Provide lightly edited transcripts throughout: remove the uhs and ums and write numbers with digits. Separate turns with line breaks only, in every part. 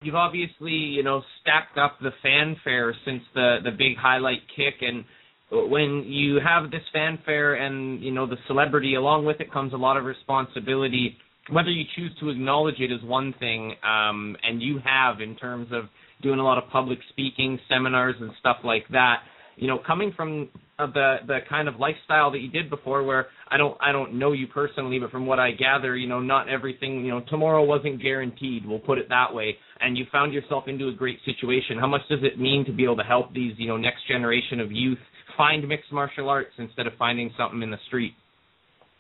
you've obviously, stacked up the fanfare since the big highlight kick, and when you have this fanfare and, the celebrity, along with it comes a lot of responsibility. Whether you choose to acknowledge it is one thing, and you have in terms of doing a lot of public speaking, seminars, and stuff like that. Coming from the kind of lifestyle that you did before, where I don't know you personally, but from what I gather, not everything, tomorrow wasn't guaranteed. We'll put it that way. And you found yourself into a great situation. How much does it mean to be able to help these, next generation of youth find mixed martial arts instead of finding something in the street?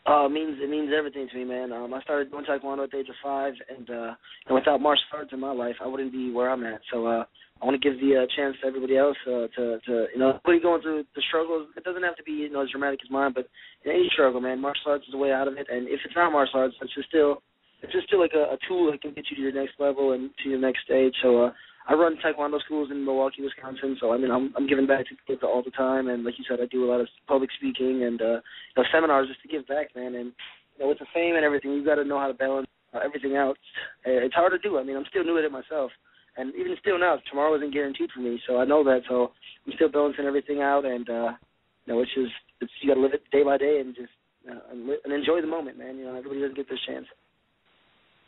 It means everything to me, man. I started doing Taekwondo at the age of 5, and without martial arts in my life, I wouldn't be where I'm at. So I want to give the chance to everybody else to everybody going through the struggles. It doesn't have to be as dramatic as mine, but in any struggle, man, martial arts is a way out of it. And if it's not martial arts, it's just still like a tool that can get you to your next level and to your next stage. So I run Taekwondo schools in Milwaukee, Wisconsin, so I'm giving back to kids all the time, and like you said, I do a lot of public speaking and seminars just to give back, man. And with the fame and everything, you've got to know how to balance everything out. It's hard to do. I'm still new at it myself, and even still now, tomorrow isn't guaranteed for me, so I know that. So I'm still balancing everything out, and it's you got to live it day by day and just and enjoy the moment, man. Everybody doesn't get this chance.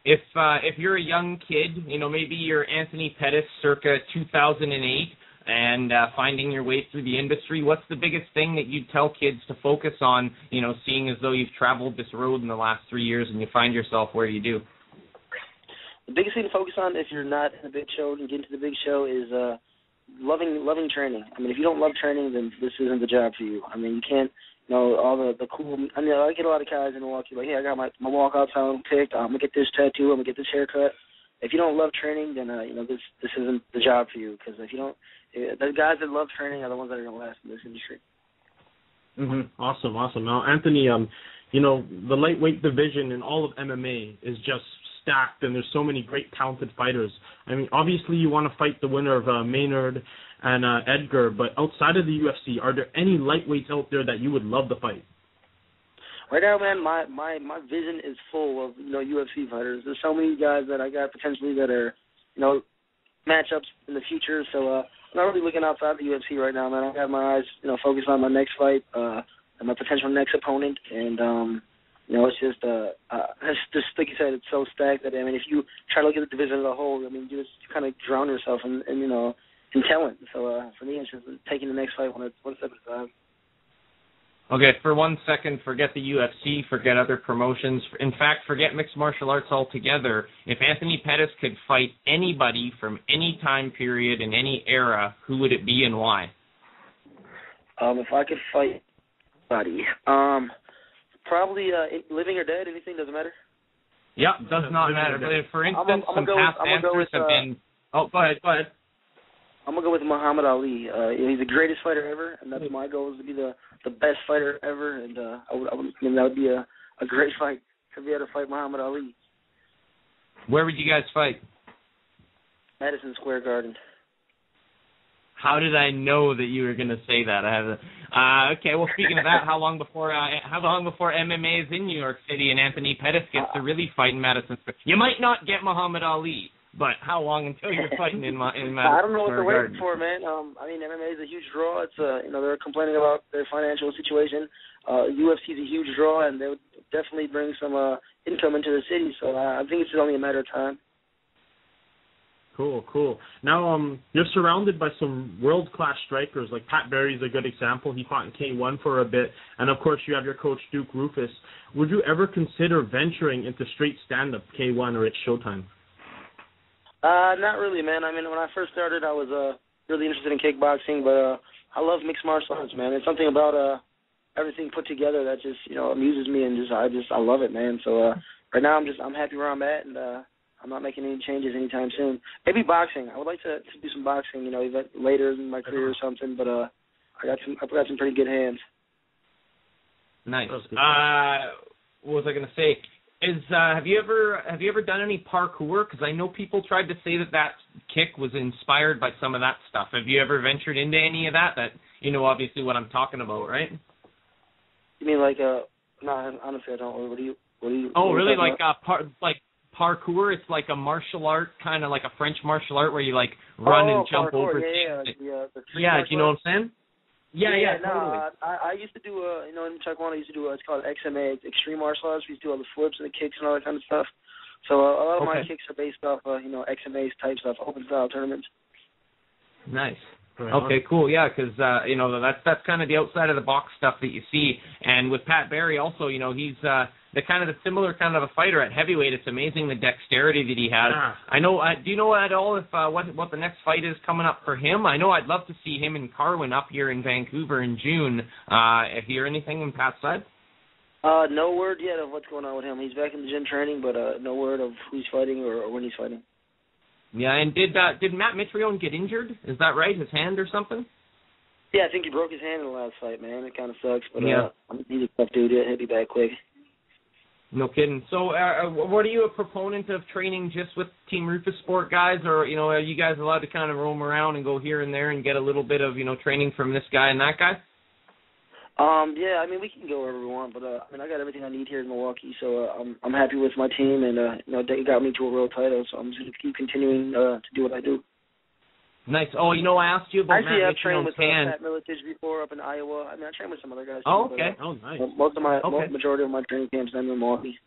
If you're a young kid, maybe you're Anthony Pettis circa 2008 and finding your way through the industry, what's the biggest thing that you'd tell kids to focus on, seeing as though you've traveled this road in the last 3 years and you find yourself where you do?
The biggest thing to focus on if you're not in the big show and get into the big show is loving training. If you don't love training, then this isn't the job for you. You can't all the cool. I get a lot of guys in Milwaukee like, hey, I got my walkout time picked. I'm gonna get this tattoo. I'm gonna get this haircut. If you don't love training, then this isn't the job for you. Because if you don't, the guys that love training are the ones that are gonna last in this industry.
Awesome. Now, Anthony, the lightweight division in all of MMA is just stacked, and there's so many great talented fighters. Obviously you want to fight the winner of Maynard and Edgar, but outside of the UFC, are there any lightweights out there that you would love to fight?
Right now, man, my vision is full of UFC fighters. There's so many guys that I got potentially that are matchups in the future. So I'm not really looking outside the UFC right now, man. I got my eyes focused on my next fight and my potential next opponent, and it's just like you said, it's so stacked that if you try to look at the division as a whole, you just kind of drown yourself in talent. So for me, it's just taking the next fight one step at a time.
Okay, for 1 second, forget the UFC, forget other promotions. In fact, forget mixed martial arts altogether. If Anthony Pettis could fight anybody from any time period in any era, who would it be and why?
If I could fight anybody, probably living or dead, anything, doesn't matter?
Yeah, does not matter. But for instance, some past answers have been... Oh, go ahead.
I'm going to go with Muhammad Ali. He's the greatest fighter ever, and that's my goal, is to be the best fighter ever, and that would be a great fight to be able to fight Muhammad Ali.
Where would you guys fight?
Madison Square Garden.
How did I know that you were going to say that? Okay, well, speaking of that, how long before MMA is in New York City and Anthony Pettis gets to really fight in Madison Square? You might not get Muhammad Ali, but how long until you're fighting in Madison Square Garden?
I don't know what they're waiting for, man. MMA is a huge draw. It's they're complaining about their financial situation. UFC is a huge draw, and they would definitely bring some income into the city. So I think it's only a matter of time.
Cool. Now, you're surrounded by some world-class strikers, like Pat Barry's a good example. He fought in K1 for a bit. And, of course, you have your coach, Duke Roufus. Would you ever consider venturing into straight stand-up, K1 or at Showtime?
Not really, man. When I first started, I was really interested in kickboxing, but I love mixed martial arts, man. It's something about everything put together that just, amuses me, and I love it, man. So right now I'm happy where I'm at, and I'm not making any changes anytime soon. Maybe boxing. I would like to do some boxing, even later in my career or something. But I've got some pretty good hands.
Nice. What was I going to say? Have you ever done any parkour? Because I know people tried to say that kick was inspired by some of that stuff. Have you ever ventured into any of that? That obviously what I'm talking about, right?
You mean like no? Honestly, I don't. What do you?
Oh, really? Like parkour. It's like a martial art, kind of like a French martial art where you like run and jump
parkour.
over
The
do you know what I'm saying? Yeah, totally.
No, I used to do, in Taekwondo, I used to do, it's called XMA, it's Extreme Martial Arts. We used to do all the flips and the kicks and all that kind of stuff. So a lot of my kicks are based off, XMA's type stuff, open style tournaments.
Nice. Okay, cool. Yeah, because that's kind of the outside of the box stuff that you see. And with Pat Barry, also, he's the kind of the similar kind of a fighter at heavyweight. It's amazing the dexterity that he has.
Yeah.
I know. Do you know at all if what the next fight is coming up for him? I know I'd love to see him and Carwin up here in Vancouver in June. Hear anything on Pat's side?
No word yet of what's going on with him. He's back in the gym training, but no word of who's fighting or when he's fighting. Yeah,
and did Matt Mitrione get injured? Is that right? His hand or something?
Yeah, I think he broke his hand in the last fight, man. It kind of sucks, but he's a tough dude. He'll be back quick.
No kidding. So, what are you a proponent of training just with Team Roufusport guys, or are you guys allowed to kind of roam around and go here and there and get a little bit of training from this guy and that guy?
Yeah, I mean, we can go wherever we want, but I got everything I need here in Milwaukee, so I'm happy with my team, and they got me to a world title, so I'm just going to keep continuing to do what I do.
Nice. Oh, I asked you about
I've trained with Pat Miletich before up in Iowa. I trained with some other guys.
Oh, okay.
Nice.
Majority of my training camps are in Milwaukee.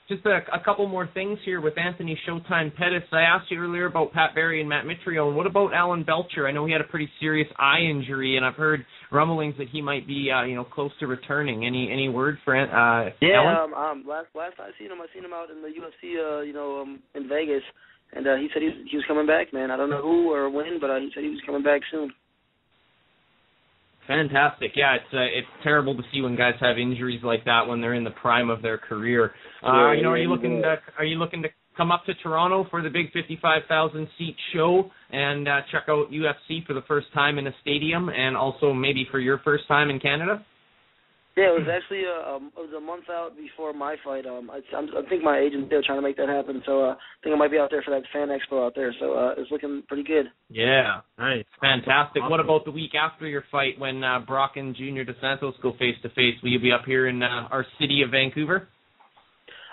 Just a couple more things here with Anthony Showtime Pettis. I asked you earlier about Pat Barry and Matt Mitrione. What about Alan Belcher? I know he had a pretty serious eye injury, and I've heard rumblings that he might be, close to returning. Any word for Alan?
Last I seen him out in the UFC, in Vegas, and he said he was coming back, man. I don't know who or when, but he said he was coming back soon.
Fantastic. Yeah, it's terrible to see when guys have injuries like that when they're in the prime of their career. Are you looking to come up to Toronto for the big 55,000 seat show and check out UFC for the first time in a stadium, and also maybe for your first time in Canada?
Yeah, it was actually it was a month out before my fight. I think my agent's still trying to make that happen, so I think I might be out there for that fan expo out there. So it's looking pretty good.
Yeah, nice, fantastic.
Awesome.
What about the week after your fight when Brock and Junior Dos Santos go face to face? Will you be up here in our city of Vancouver?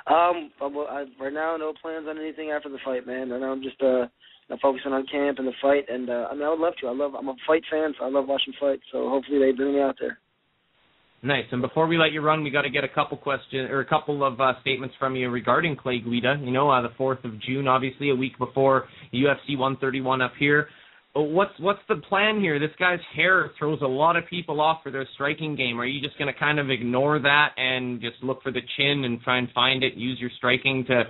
Right now, no plans on anything after the fight, man. Right now, I'm just focusing on camp and the fight, and I would love to. I'm a fight fan, so I love watching fights. So hopefully they bring me out there.
Nice. And before we let you run, we got to get a couple of statements from you regarding Clay Guida. The 4th of June, obviously a week before UFC 131 up here. What's the plan here? This guy's hair throws a lot of people off for their striking game. Are you just going to kind of ignore that and just look for the chin and try and find it? Use your striking to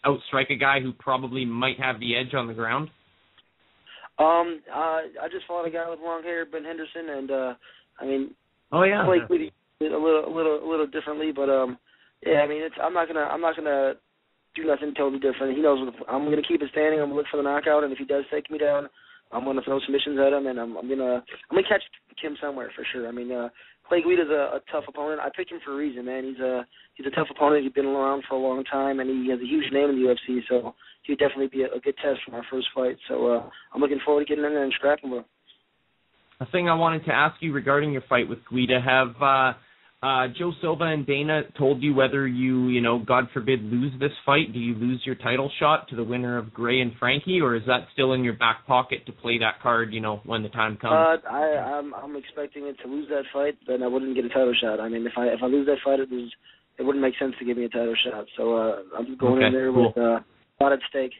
outstrike a guy who probably might have the edge on the ground.
I just fought a guy with long hair, Ben Henderson, and
Oh yeah.
Clay Guida did a little differently, but I'm not gonna do nothing totally different. He knows I'm gonna keep it standing. I'm gonna look for the knockout, and if he does take me down, I'm gonna throw submissions at him, and I'm gonna catch him somewhere for sure. Clay Guida's a tough opponent. I picked him for a reason, man. He's a tough opponent. He's been around for a long time, and he has a huge name in the UFC, so he'd definitely be a good test for my first fight. So I'm looking forward to getting in there and scrapping with him.
A thing I wanted to ask you regarding your fight with Guida, have Joe Silva and Dana told you whether you, God forbid, lose this fight? Do you lose your title shot to the winner of Gray and Frankie, or is that still in your back pocket to play that card, when the time comes?
I'm expecting it to lose that fight, then I wouldn't get a title shot. If I lose that fight, it wouldn't make sense to give me a title shot. So I'm going in there with a lot at stake.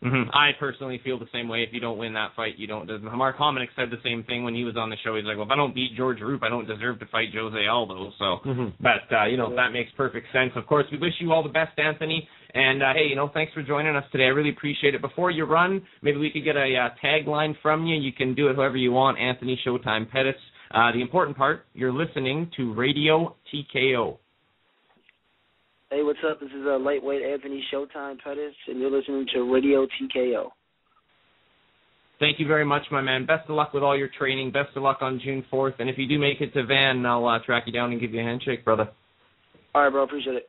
Mm-hmm. I personally feel the same way. If you don't win that fight, you don't. Mark Hominick said the same thing when he was on the show. He's like, well, if I don't beat George Roop, I don't deserve to fight Jose Aldo. So, But that makes perfect sense. Of course, we wish you all the best, Anthony. And hey, thanks for joining us today. I really appreciate it. Before you run, maybe we could get a tagline from you. You can do it however you want. Anthony Showtime Pettis. The important part, you're listening to Radio TKO.
Hey, what's up? This is lightweight Anthony Showtime Pettis, and you're listening to Radio TKO.
Thank you very much, my man. Best of luck with all your training. Best of luck on June 4th. And if you do make it to Van, I'll track you down and give you a handshake, brother.
All right, bro. Appreciate it.